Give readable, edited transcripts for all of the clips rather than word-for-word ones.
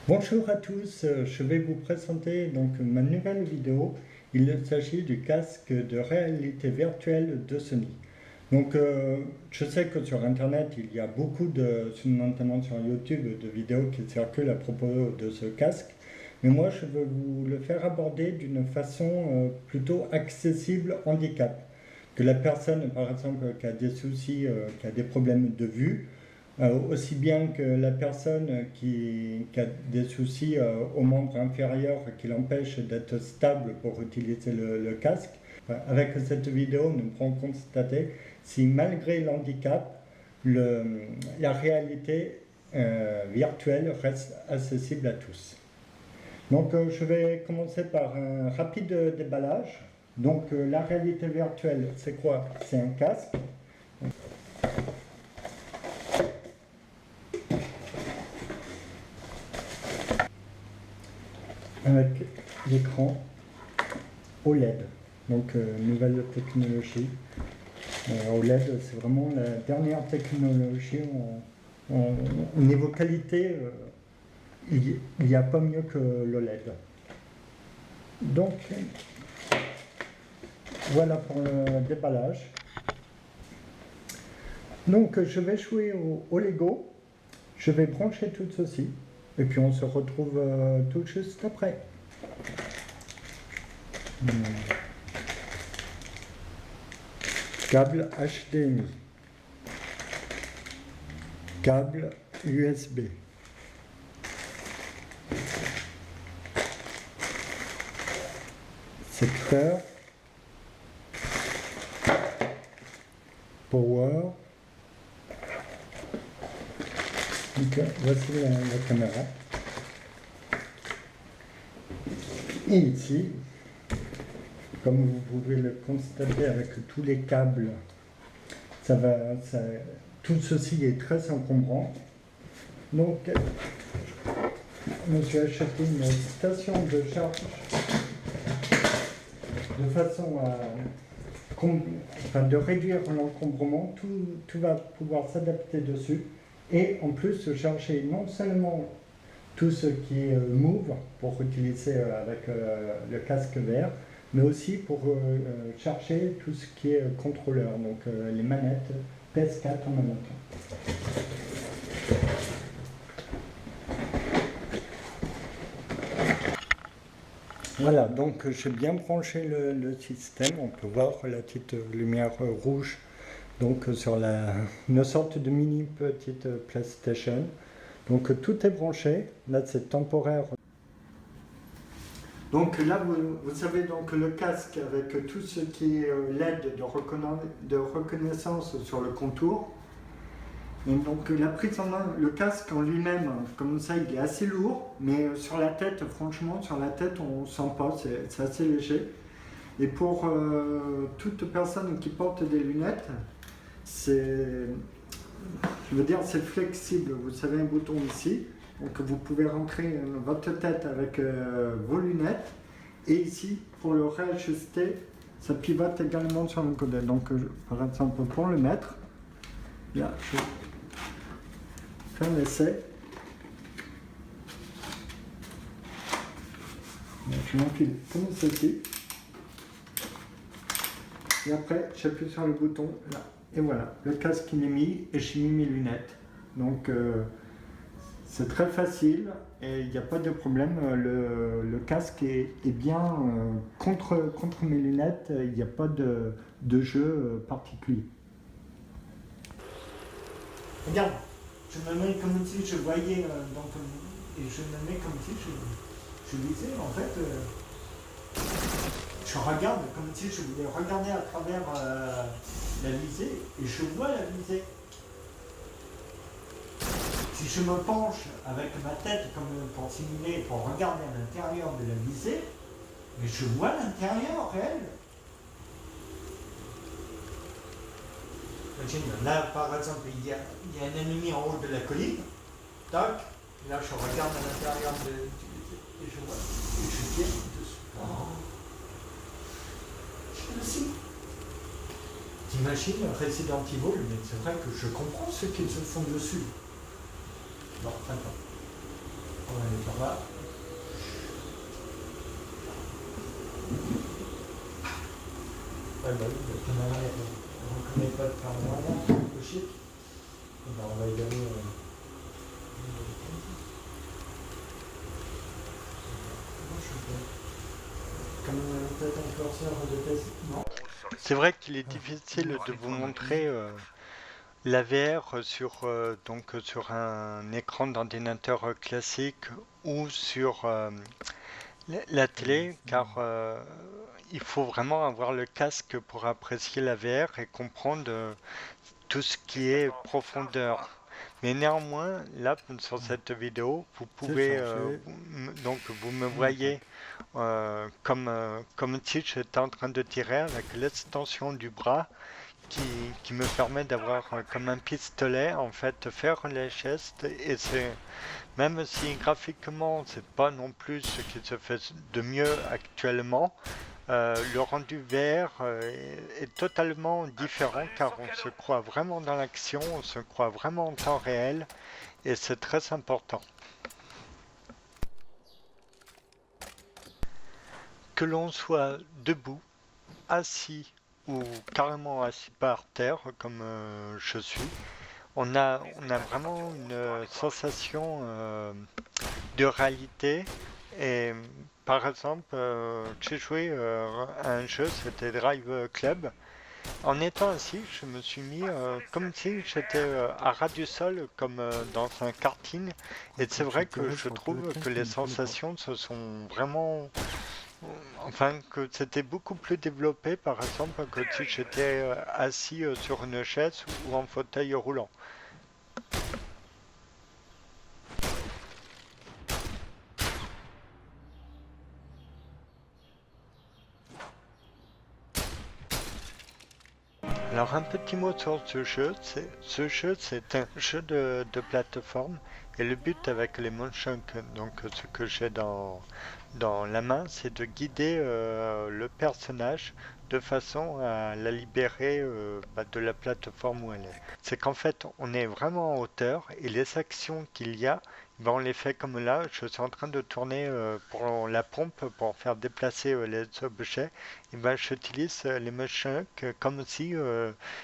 Bonjour à tous, je vais vous présenter donc ma nouvelle vidéo. Il s'agit du casque de réalité virtuelle de Sony. Donc je sais que sur internet il y a beaucoup notamment sur YouTube, de vidéos qui circulent à propos de ce casque. Mais moi je veux vous le faire aborder d'une façon plutôt accessible handicap. Que la personne par exemple qui a des soucis, qui a des problèmes de vue, aussi bien que la personne qui a des soucis aux membres inférieurs qui l'empêchent d'être stable pour utiliser le casque. Avec cette vidéo, nous pourrons constater si malgré l'handicap, la réalité virtuelle reste accessible à tous. Donc je vais commencer par un rapide déballage. Donc la réalité virtuelle, c'est quoi? C'est un casque. Avec l'écran OLED, donc nouvelle technologie. OLED, c'est vraiment la dernière technologie au niveau qualité. Il n'y a pas mieux que l'OLED. Donc voilà pour le déballage. Donc je vais jouer au Lego. Je vais brancher tout ceci. Et puis on se retrouve tout juste après. Câble HDMI. Câble USB. Secteur. Power. Donc voici la caméra. Et ici, comme vous pouvez le constater avec tous les câbles, tout ceci est très encombrant. Donc, je me suis acheté une station de charge de façon de réduire l'encombrement. Tout va pouvoir s'adapter dessus. Et en plus, charger non seulement tout ce qui est Move pour utiliser avec le casque vert, mais aussi pour charger tout ce qui est contrôleur, donc les manettes PS4 en même temps. Voilà, donc j'ai bien branché le système. On peut voir la petite lumière rouge donc sur une sorte de mini petite PlayStation. Donc tout est branché, là c'est temporaire. Donc là vous savez donc le casque avec tout ce qui est LED de reconnaissance sur le contour. Et donc la prise en main, le casque en lui-même, comme ça il est assez lourd, mais sur la tête, franchement sur la tête on sent pas, c'est assez léger. Et pour toute personne qui porte des lunettes, c'est flexible. Vous avez un bouton ici, donc vous pouvez rentrer votre tête avec vos lunettes. Et ici, pour le réajuster, ça pivote également sur le côté. Donc, par exemple, pour le mettre, là, je vais faire l'essai. Je m'enfile comme ceci. Et après, j'appuie sur le bouton là. Et voilà, le casque il est mis et j'ai mis mes lunettes. Donc c'est très facile et il n'y a pas de problème. Le casque est bien contre mes lunettes, il n'y a pas de jeu particulier. Regarde, je me mets comme si je voyais et je me mets comme si je lisais en fait. Je regarde comme si je voulais regarder à travers la visée et je vois la visée. Si je me penche avec ma tête comme pour simuler, pour regarder à l'intérieur de la visée, mais je vois l'intérieur réel. Imagine, là par exemple, il y a un ennemi en haut de la colline, tac, là je regarde à l'intérieur et je vois, et je tire dessus. Oh. Aussi. T'imagines Resident Evil, mais c'est vrai que je comprends ce qu'ils se font dessus. Bon, attends. elle est pas mal. Ah bah oui, le caméra, on ne reconnaît pas de caméra là, c'est un peu chic. Et ben, on va y aller. Comme peut-être un curseur de test. Non. C'est vrai qu'il est difficile de vous montrer la VR sur un écran d'ordinateur classique ou sur la télé, car il faut vraiment avoir le casque pour apprécier la VR et comprendre tout ce qui est profondeur. Mais néanmoins, là, sur cette vidéo, vous pouvez, donc vous me voyez comme si j'étais en train de tirer avec l'extension du bras qui me permet d'avoir comme un pistolet, en fait, faire les gestes. Et c'est, même si graphiquement, c'est pas non plus ce qui se fait de mieux actuellement, le rendu VR est totalement différent car on se croit vraiment dans l'action, on se croit vraiment en temps réel et c'est très important. Que l'on soit debout, assis ou carrément assis par terre comme je suis, on a vraiment une sensation de réalité. Et par exemple, j'ai joué à un jeu, c'était Drive Club. En étant assis, je me suis mis comme si j'étais à ras du sol, comme dans un karting. Et c'est vrai que je trouve que les sensations se sont vraiment... Enfin, que c'était beaucoup plus développé, par exemple, que si j'étais assis sur une chaise ou en fauteuil roulant. Alors un petit mot sur ce jeu, c'est un jeu de plateforme et le but avec les motion, donc ce que j'ai dans la main, c'est de guider le personnage de façon à la libérer de la plateforme où elle est. C'est qu'en fait, on est vraiment en hauteur et les actions qu'il y a, ben, on les fait comme là. Je suis en train de tourner pour la pompe pour faire déplacer les objets. Et ben, j'utilise les motion comme si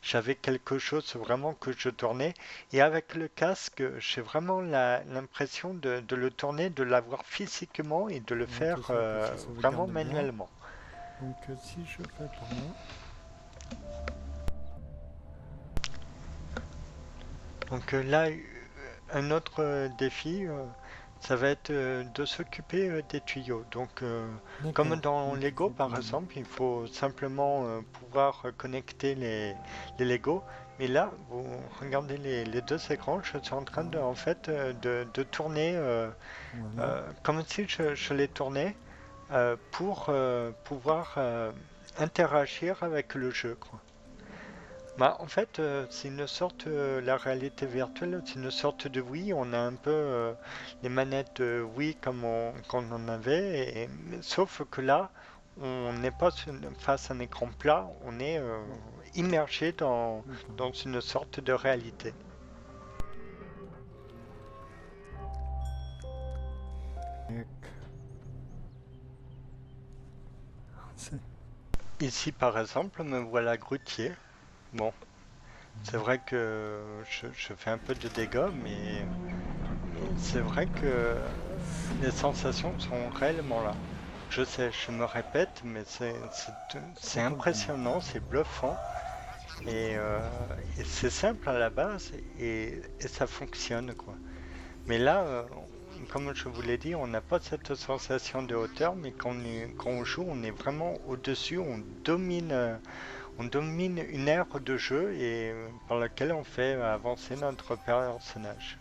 j'avais quelque chose vraiment que je tournais. Et avec le casque, j'ai vraiment l'impression de le tourner, de l'avoir physiquement et de le faire vraiment manuellement. Donc si je fais par là, Donc là, un autre défi, ça va être de s'occuper des tuyaux. Donc, comme dans Lego par exemple, il faut simplement pouvoir connecter les Lego. Mais là, vous regardez les deux écrans, je suis en train de, en fait, de tourner voilà. comme si je les tournais pour pouvoir interagir avec le jeu, quoi. Bah, en fait, c'est une sorte, la réalité virtuelle, c'est une sorte de Wii. On a un peu les manettes Wii comme qu'on en avait, sauf que là, on n'est pas face à un écran plat, on est immergé dans une sorte de réalité. C'est- Ici, par exemple, me voilà grutier. Bon, c'est vrai que je fais un peu de dégâts, mais c'est vrai que les sensations sont réellement là. Je sais, je me répète, mais c'est impressionnant, c'est bluffant et c'est simple à la base et ça fonctionne quoi. Mais là, comme je vous l'ai dit, on n'a pas cette sensation de hauteur, mais quand on joue, on est vraiment au-dessus, on domine une aire de jeu et par laquelle on fait avancer notre personnage.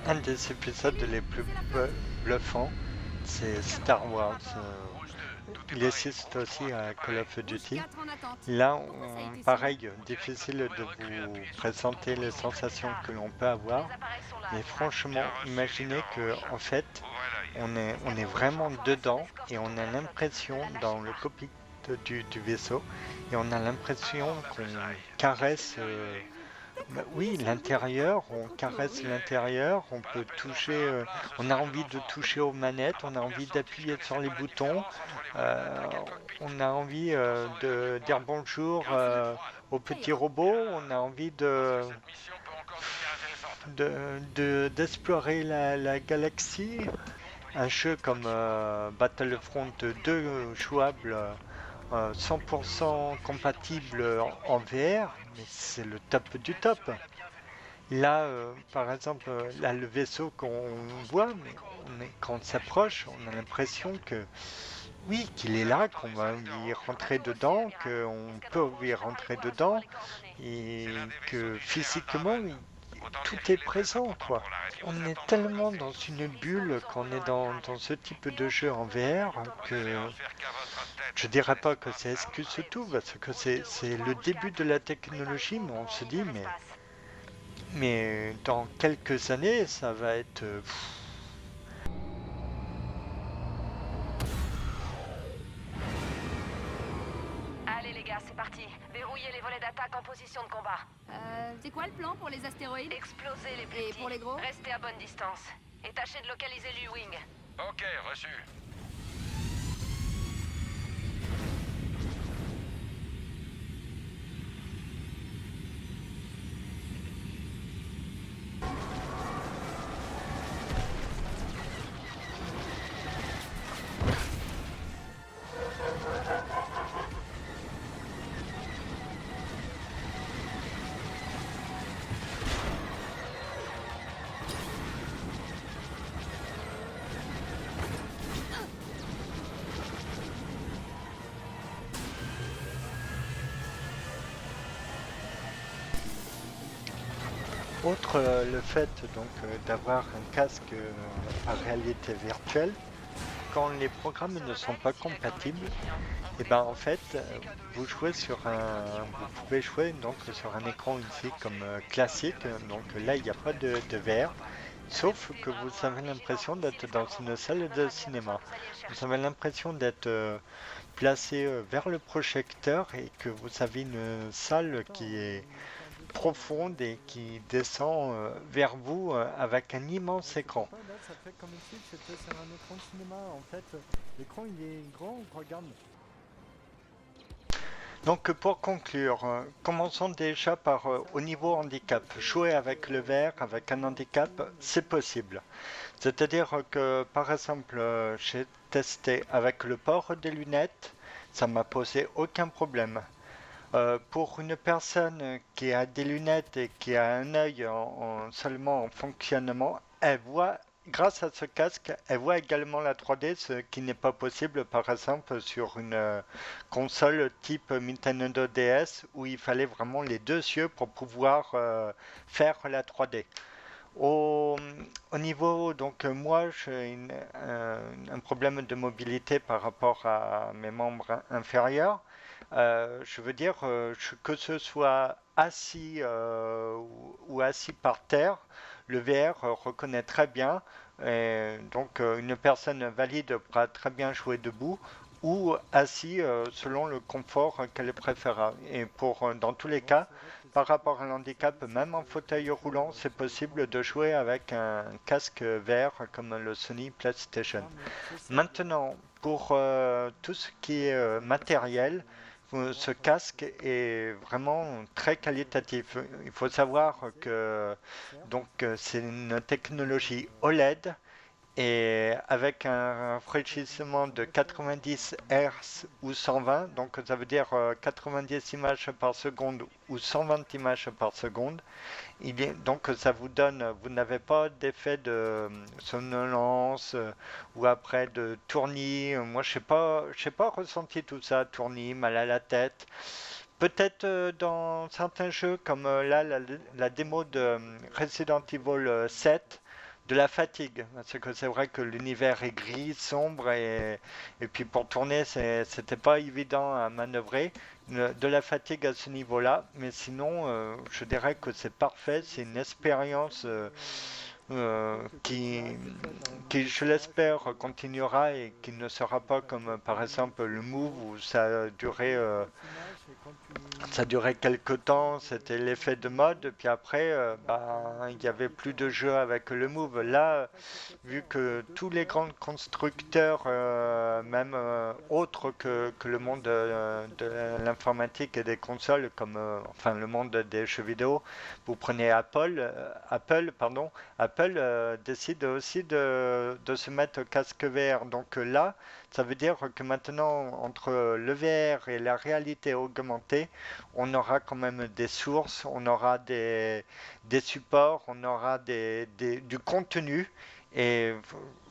un des épisodes les plus bluffants, c'est Star Wars. Il existe aussi à Call of Duty. Là, pareil, difficile de vous présenter les sensations que l'on peut avoir, mais franchement, imaginez que en fait, on est vraiment dedans et on a l'impression dans le cockpit du vaisseau et on a l'impression qu'on caresse. Bah oui, l'intérieur, on caresse l'intérieur, on peut toucher, on a envie de toucher aux manettes, on a envie d'appuyer sur les boutons, euh, on a envie de dire bonjour aux petits robots, on a envie d'explorer la galaxie. Un jeu comme Battlefront 2 jouable 100% compatible en VR, mais c'est le top du top. Là, par exemple, là, le vaisseau qu'on voit, mais quand on s'approche, on a l'impression que, oui, qu'il est là, qu'on va y rentrer dedans, qu'on peut y rentrer dedans, et que physiquement, tout est présent, quoi. On est tellement dans une bulle quand on est dans ce type de jeu en VR que je dirais pas que c'est excuse tout, parce que c'est le début de la technologie, mais on se dit, mais dans quelques années, ça va être... Allez les gars, c'est parti. Verrouillez les volets d'attaque en position de combat. C'est quoi le plan pour les astéroïdes? Explosez les plus Et petits. pour les gros? Restez à bonne distance. Et tâchez de localiser l'U-Wing. Ok, reçu. Outre le fait donc d'avoir un casque à réalité virtuelle, quand les programmes ne sont pas compatibles, et ben en fait vous jouez vous pouvez jouer donc sur un écran ici comme classique, donc là il n'y a pas de VR, sauf que vous avez l'impression d'être dans une salle de cinéma. Vous avez l'impression d'être placé vers le projecteur et que vous avez une salle qui est profonde et qui descend vers vous avec un immense écran. Là, ça fait comme si c'était sur un écran de cinéma. En fait, l'écran il est grand, regarde. Donc pour conclure, commençons déjà par au niveau handicap. Jouer avec le VR, avec un handicap, c'est possible. C'est-à-dire que par exemple, j'ai testé avec le port des lunettes, ça m'a posé aucun problème. Pour une personne qui a des lunettes et qui a un œil seulement en fonctionnement, elle voit, grâce à ce casque, elle voit également la 3D, ce qui n'est pas possible par exemple sur une console type Nintendo DS où il fallait vraiment les deux yeux pour pouvoir faire la 3D. Au, au niveau, donc moi j'ai un problème de mobilité par rapport à mes membres inférieurs. Je veux dire, que ce soit assis ou assis par terre, le VR reconnaît très bien. Et donc, une personne valide pourra très bien jouer debout ou assis selon le confort qu'elle préférera. Et dans tous les cas, par rapport à l'handicap, même en fauteuil roulant, c'est possible de jouer avec un casque VR comme le Sony PlayStation. Maintenant, pour tout ce qui est matériel, ce casque est vraiment très qualitatif. Il faut savoir que donc c'est une technologie OLED et avec un rafraîchissement de 90 Hz ou 120, donc ça veut dire 90 images par seconde ou 120 images par seconde. Donc ça vous donne, vous n'avez pas d'effet de somnolence ou après de tournis. Moi je sais pas ressenti tout ça, tournis, mal à la tête. Peut-être dans certains jeux comme là la démo de Resident Evil 7, de la fatigue. Parce que c'est vrai que l'univers est gris, sombre et puis pour tourner c'était pas évident à manœuvrer. De la fatigue à ce niveau-là, mais sinon je dirais que c'est parfait, c'est une expérience qui, je l'espère, continuera et qui ne sera pas comme par exemple le Move où ça durait quelques temps, c'était l'effet de mode, puis après, il n'y avait plus de jeu avec le Move. Là, vu que tous les grands constructeurs, même autres que le monde de l'informatique et des consoles, comme enfin le monde des jeux vidéo, vous prenez Apple décide aussi de se mettre au casque VR. Donc là, ça veut dire que maintenant, entre le VR et la réalité augmentée, on aura quand même des sources, on aura des supports, on aura du contenu. Et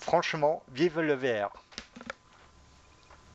franchement, vive le VR.